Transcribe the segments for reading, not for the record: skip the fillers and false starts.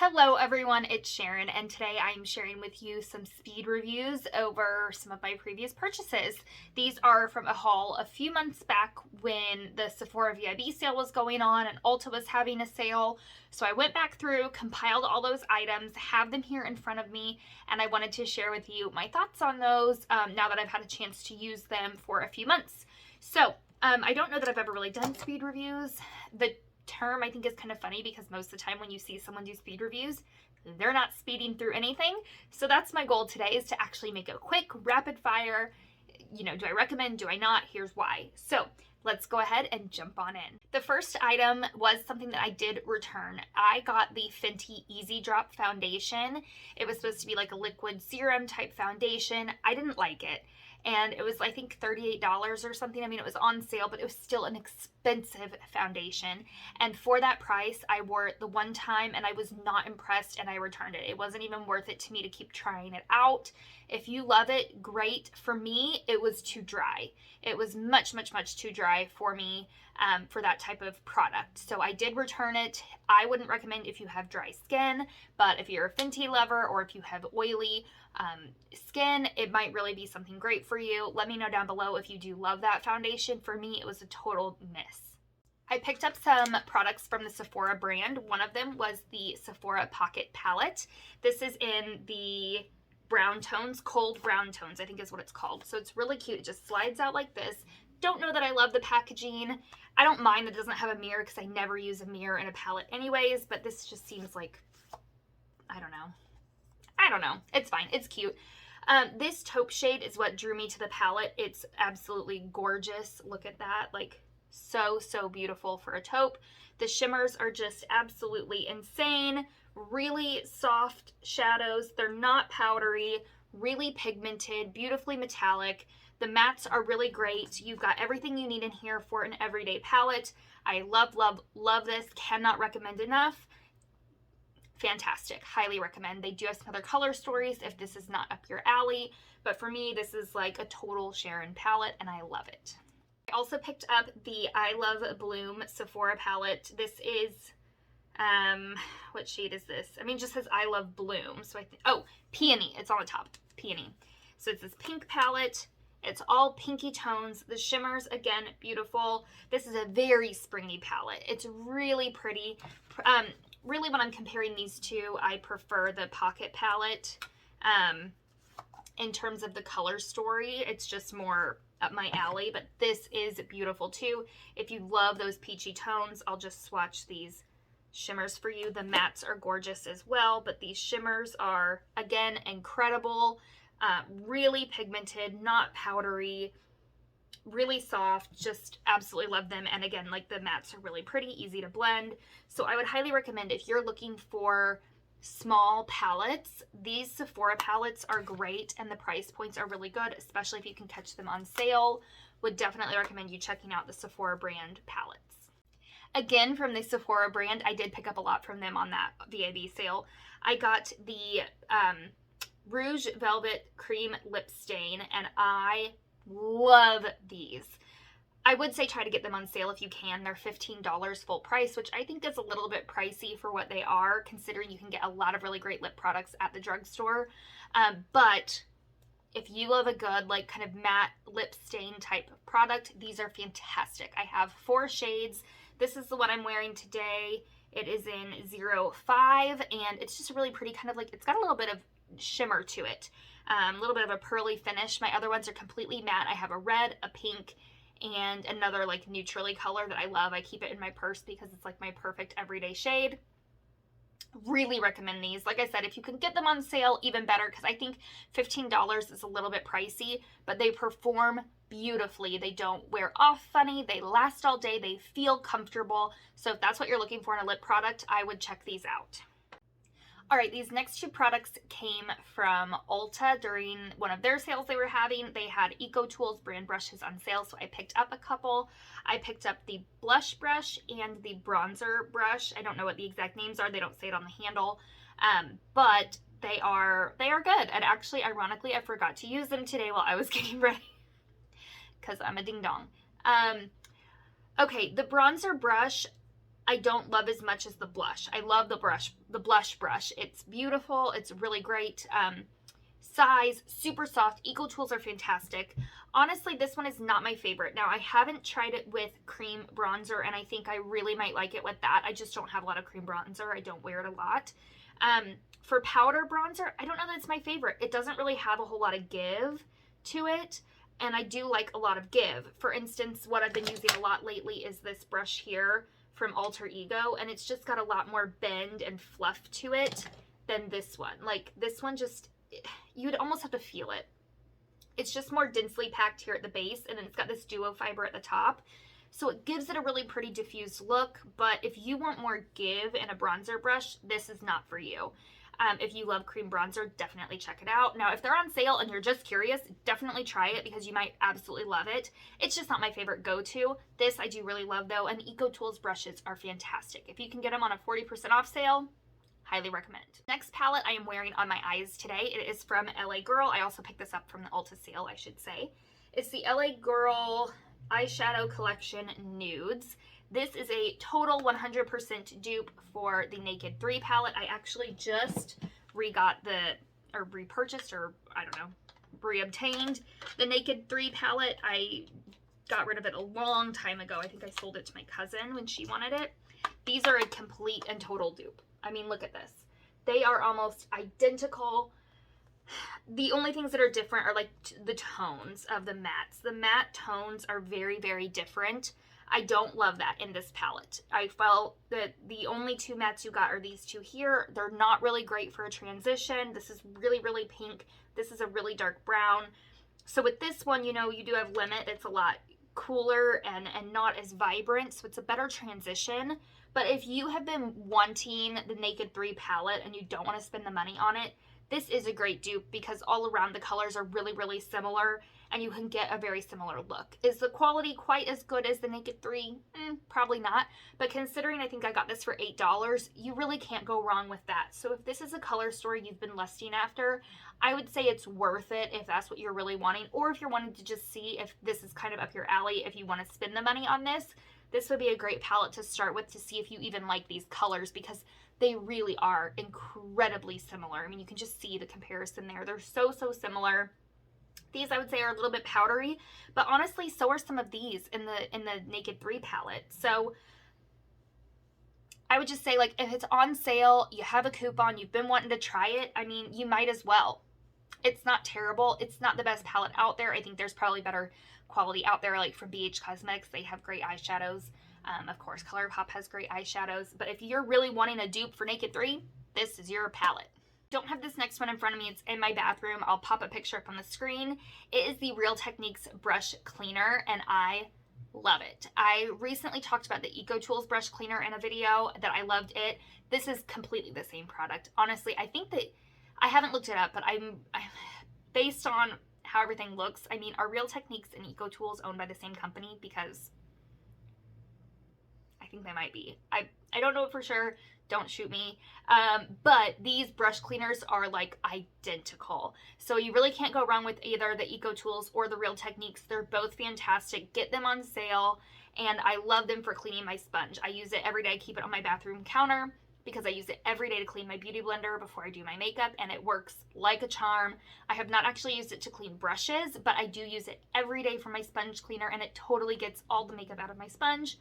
Hello everyone, it's Sharon, and today I am sharing with you some speed reviews over some of my previous purchases. These are from a haul a few months back when the Sephora VIB sale was going on and Ulta was having a sale. So I went back through, compiled all those items, have them here in front of me, and I wanted to share with you my thoughts on those now that I've had a chance to use them for a few months. So I don't know that I've ever really done speed reviews. The term I think is kind of funny because most of the time when you see someone do speed reviews, they're not speeding through anything. So that's my goal today, is to actually make a quick rapid fire, do I recommend, do I not, here's why. So let's go ahead and jump on in. The first item was something that I did return. I got the Fenty Easy Drop foundation. It was supposed to be like a liquid serum type foundation. I didn't like it. And it was, I think, $38 or something. I mean, it was on sale, but it was still an expensive foundation. And for that price, I wore it the one time and I was not impressed and I returned it. It wasn't even worth it to me to keep trying it out. If you love it, great. For me, it was too dry. It was much, much, much too dry for me for that type of product. So I did return it. I wouldn't recommend if you have dry skin, but if you're a Fenty lover or if you have oily skin, it might really be something great for you. Let me know down below if you do love that foundation. For me, it was a total miss. I picked up some products from the Sephora brand. One of them was the Sephora Pocket Palette. This is in the brown tones, cold brown tones, I think is what it's called. So it's really cute. It just slides out like this. Don't know that I love the packaging. I don't mind that it doesn't have a mirror because I never use a mirror in a palette anyways, but this just seems like, I don't know. It's fine. It's cute. This taupe shade is what drew me to the palette. It's absolutely gorgeous. Look at that. Like, so beautiful for a taupe. The shimmers are just absolutely insane. Really soft shadows. They're not powdery. Really pigmented. Beautifully metallic. The mattes are really great. You've got everything you need in here for an everyday palette. I love, love, love this. Cannot recommend enough. Fantastic. Highly recommend. They do have some other color stories if this is not up your alley, but for me, this is like a total Sharon palette and I love it. I also picked up the I Love Bloom Sephora palette. This is, what shade is this? I mean, it just says I Love Bloom. So Peony. It's on the top. Peony. So it's this pink palette. It's all pinky tones. The shimmers, again, beautiful. This is a very springy palette. It's really pretty. Really, when I'm comparing these two, I prefer the Pocket palette. In terms of the color story, it's just more up my alley, but this is beautiful too. If you love those peachy tones, I'll just swatch these shimmers for you. The mattes are gorgeous as well, but these shimmers are, again, incredible. Really pigmented, not powdery, really soft, just absolutely love them. And again, like, the mattes are really pretty, easy to blend. So I would highly recommend, if you're looking for small palettes, these Sephora palettes are great and the price points are really good, especially if you can catch them on sale. Would definitely recommend you checking out the Sephora brand palettes. Again, from the Sephora brand, I did pick up a lot from them on that VIB sale. I got the Rouge Velvet Cream Lip Stain, and I love these. I would say try to get them on sale if you can. They're $15 full price, which I think is a little bit pricey for what they are, considering you can get a lot of really great lip products at the drugstore. But if you love a good, like, kind of matte lip stain type of product, these are fantastic. I have 4 shades. This is the one I'm wearing today. It is in 05, and it's just a really pretty kind of, like, it's got a little bit of shimmer to it. A little bit of a pearly finish. My other ones are completely matte. I have a red, a pink, and another, like, neutrally color that I love. I keep it in my purse because it's like my perfect everyday shade. Really recommend these. Like I said, if you can get them on sale, even better, because I think $15 is a little bit pricey, but they perform beautifully. They don't wear off funny. They last all day. They feel comfortable. So if that's what you're looking for in a lip product, I would check these out. All right, these next 2 products came from Ulta during one of their sales they were having. They had Eco Tools brand brushes on sale, so I picked up a couple. I picked up the blush brush and the bronzer brush. I don't know what the exact names are. They don't say it on the handle, but they are good. And actually, ironically, I forgot to use them today while I was getting ready because I'm a ding dong. Okay, the bronzer brush, I don't love as much as the blush. I love the blush brush. It's beautiful. It's really great. Size, super soft. Eco Tools are fantastic. Honestly, this one is not my favorite. Now, I haven't tried it with cream bronzer, and I think I really might like it with that. I just don't have a lot of cream bronzer. I don't wear it a lot. For powder bronzer, I don't know that it's my favorite. It doesn't really have a whole lot of give to it, and I do like a lot of give. For instance, what I've been using a lot lately is this brush here from Alter Ego, and it's just got a lot more bend and fluff to it than this one. Like, this one just, you'd almost have to feel it. It's just more densely packed here at the base, and then it's got this duo fiber at the top. So it gives it a really pretty diffused look, but if you want more give in a bronzer brush, this is not for you. If you love cream bronzer, definitely check it out. Now, if they're on sale and you're just curious, definitely try it because you might absolutely love it. It's just not my favorite go-to. This I do really love though, and Eco Tools brushes are fantastic. If you can get them on a 40% off sale, highly recommend. Next palette I am wearing on my eyes today. It is from LA Girl. I also picked this up from the Ulta sale, I should say. It's the LA Girl eyeshadow collection Nudes. This is a total 100% dupe for the Naked 3 palette. I actually just repurchased, or I don't know, reobtained the Naked 3 palette. I got rid of it a long time ago. I think I sold it to my cousin when she wanted it. These are a complete and total dupe. I mean, look at this. They are almost identical. The only things that are different are like the tones of the mattes. The matte tones are very, very different. I don't love that in this palette. I felt that the only two mattes you got are these two here. They're not really great for a transition. This is really, really pink. This is a really dark brown. So with this one, you know, you do have Limit. It's a lot cooler and not as vibrant, so it's a better transition. But if you have been wanting the Naked 3 palette and you don't want to spend the money on it, this is a great dupe because all around the colors are really, really similar and you can get a very similar look. Is the quality quite as good as the Naked 3? Probably not. But considering I think I got this for $8, you really can't go wrong with that. So if this is a color story you've been lusting after, I would say it's worth it if that's what you're really wanting. Or if you're wanting to just see if this is kind of up your alley, if you want to spend the money on this, this would be a great palette to start with to see if you even like these colors because they really are incredibly similar. I mean, you can just see the comparison there. They're so, so similar. These I would say are a little bit powdery, but honestly, so are some of these in the Naked 3 palette. So I would just say, like, if it's on sale, you have a coupon, you've been wanting to try it, I mean, you might as well. It's not terrible. It's not the best palette out there. I think there's probably better quality out there, like from BH Cosmetics. They have great eyeshadows. Of course, ColourPop has great eyeshadows. But if you're really wanting a dupe for Naked 3, this is your palette. Don't have this next one in front of me. It's in my bathroom. I'll pop a picture up on the screen. It is the Real Techniques brush cleaner, and I love it. I recently talked about the Eco Tools brush cleaner in a video that I loved it. This is completely the same product. Honestly, I think that I haven't looked it up, but I'm based on how everything looks. I mean, are Real Techniques and Eco Tools owned by the same company? Because I think they might be. I don't know for sure. Don't shoot me. But these brush cleaners are like identical. So you really can't go wrong with either the Eco Tools or the Real Techniques. They're both fantastic. Get them on sale. And I love them for cleaning my sponge. I use it every day. I keep it on my bathroom counter because I use it every day to clean my beauty blender before I do my makeup, and it works like a charm. I have not actually used it to clean brushes, but I do use it every day for my sponge cleaner, and it totally gets all the makeup out of my sponge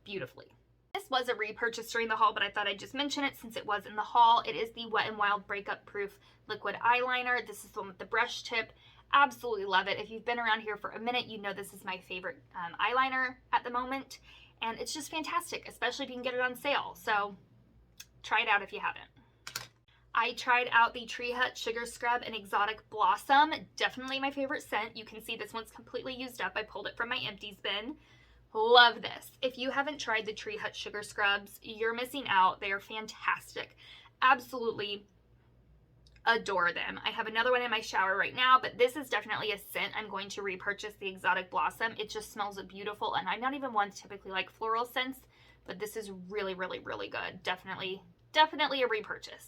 beautifully. This was a repurchase during the haul, but I thought I'd just mention it since it was in the haul. It is the Wet n Wild Breakup Proof Liquid Eyeliner. This is the one with the brush tip. Absolutely love it. If you've been around here for a minute, you know this is my favorite eyeliner at the moment, and it's just fantastic, especially if you can get it on sale. So try it out if you haven't. I tried out the Tree Hut Sugar Scrub in Exotic Blossom. Definitely my favorite scent. You can see this one's completely used up. I pulled it from my empties bin. Love this. If you haven't tried the Tree Hut Sugar Scrubs, you're missing out. They are fantastic. Absolutely adore them. I have another one in my shower right now, but this is definitely a scent I'm going to repurchase, the Exotic Blossom. It just smells beautiful, and I'm not even one to typically like floral scents, but this is really, really, really good. Definitely a repurchase.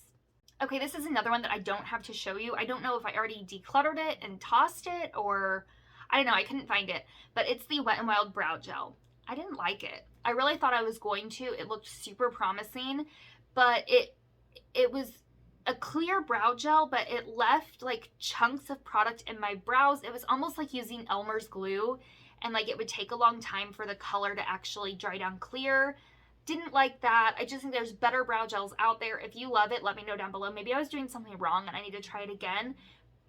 Okay, this is another one that I don't have to show you. I don't know if I already decluttered it and tossed it, or I don't know, I couldn't find it, but it's the Wet n Wild Brow Gel. I didn't like it. I really thought I was going to. It looked super promising, but it was a clear brow gel, but it left like chunks of product in my brows. It was almost like using Elmer's glue, and like it would take a long time for the color to actually dry down clear. Didn't like that. I just think there's better brow gels out there. If you love it, let me know down below. Maybe I was doing something wrong and I need to try it again.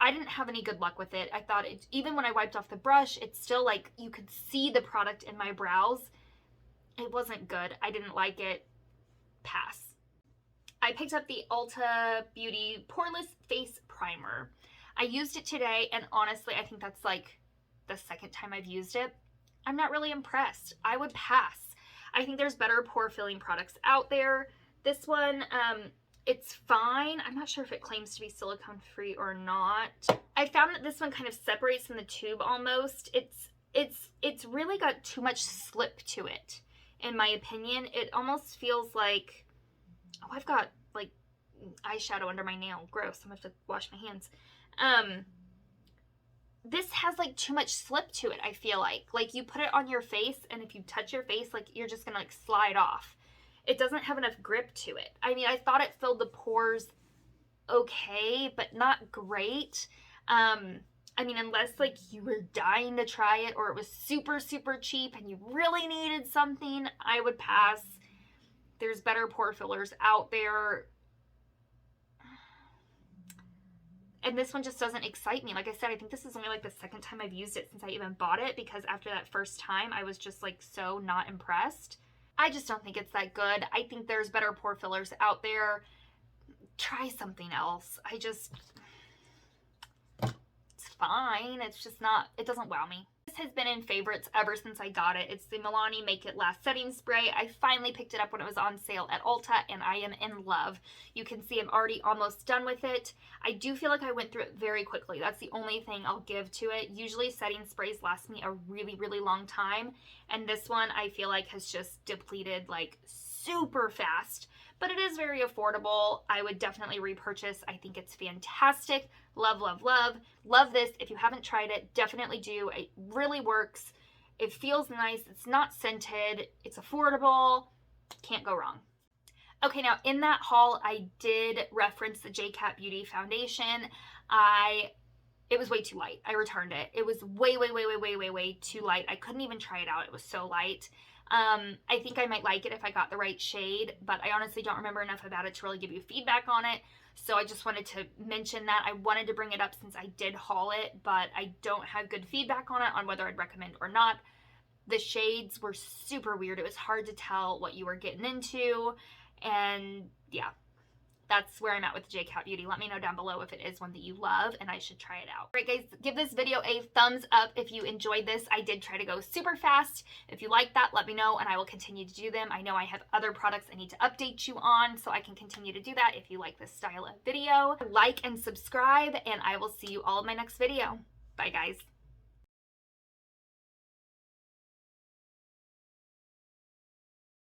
I didn't have any good luck with it. I thought it, even when I wiped off the brush, it's still like you could see the product in my brows. It wasn't good. I didn't like it. Pass. I picked up the Ulta Beauty Poreless Face Primer. I used it today, and honestly, I think that's like the second time I've used it. I'm not really impressed. I would pass. I think there's better pore filling products out there. This one, it's fine. I'm not sure if it claims to be silicone free or not. I found that this one kind of separates from the tube almost. It's really got too much slip to it, in my opinion. It almost feels like, oh, I've got like eyeshadow under my nail. Gross. I'm gonna have to wash my hands. This has like too much slip to it, I feel like. Like you put it on your face, and if you touch your face, like you're just gonna like slide off. It doesn't have enough grip to it. I mean, I thought it filled the pores okay, but not great. I mean, unless like you were dying to try it, or it was super, super cheap and you really needed something, I would pass. There's better pore fillers out there. And this one just doesn't excite me. Like I said, I think this is only like the second time I've used it since I even bought it, because after that first time, I was just like so not impressed. I just don't think it's that good. I think there's better pore fillers out there. Try something else. It's fine. It's just not, it doesn't wow me. This has been in favorites ever since I got it. It's the Milani Make It Last Setting Spray. I finally picked it up when it was on sale at Ulta, and I am in love. You can see I'm already almost done with it. I do feel like I went through it very quickly. That's the only thing I'll give to it. Usually setting sprays last me a really, really long time, and this one I feel like has just depleted like super fast. But it is very affordable. I would definitely repurchase. I think it's fantastic. Love, love, love. Love this. If you haven't tried it, definitely do. It really works. It feels nice. It's not scented. It's affordable. Can't go wrong. Okay, now in that haul, I did reference the JCat Beauty Foundation. It was way too light. I returned it. It was way too light. I couldn't even try it out. It was so light. I think I might like it if I got the right shade, but I honestly don't remember enough about it to really give you feedback on it. So I just wanted to mention that. I wanted to bring it up since I did haul it, but I don't have good feedback on it on whether I'd recommend or not. The shades were super weird. It was hard to tell what you were getting into, and yeah. That's where I'm at with the JCat Beauty. Let me know down below if it is one that you love and I should try it out. All right, guys, give this video a thumbs up if you enjoyed this. I did try to go super fast. If you like that, let me know and I will continue to do them. I know I have other products I need to update you on, so I can continue to do that if you like this style of video. Like and subscribe, and I will see you all in my next video. Bye, guys.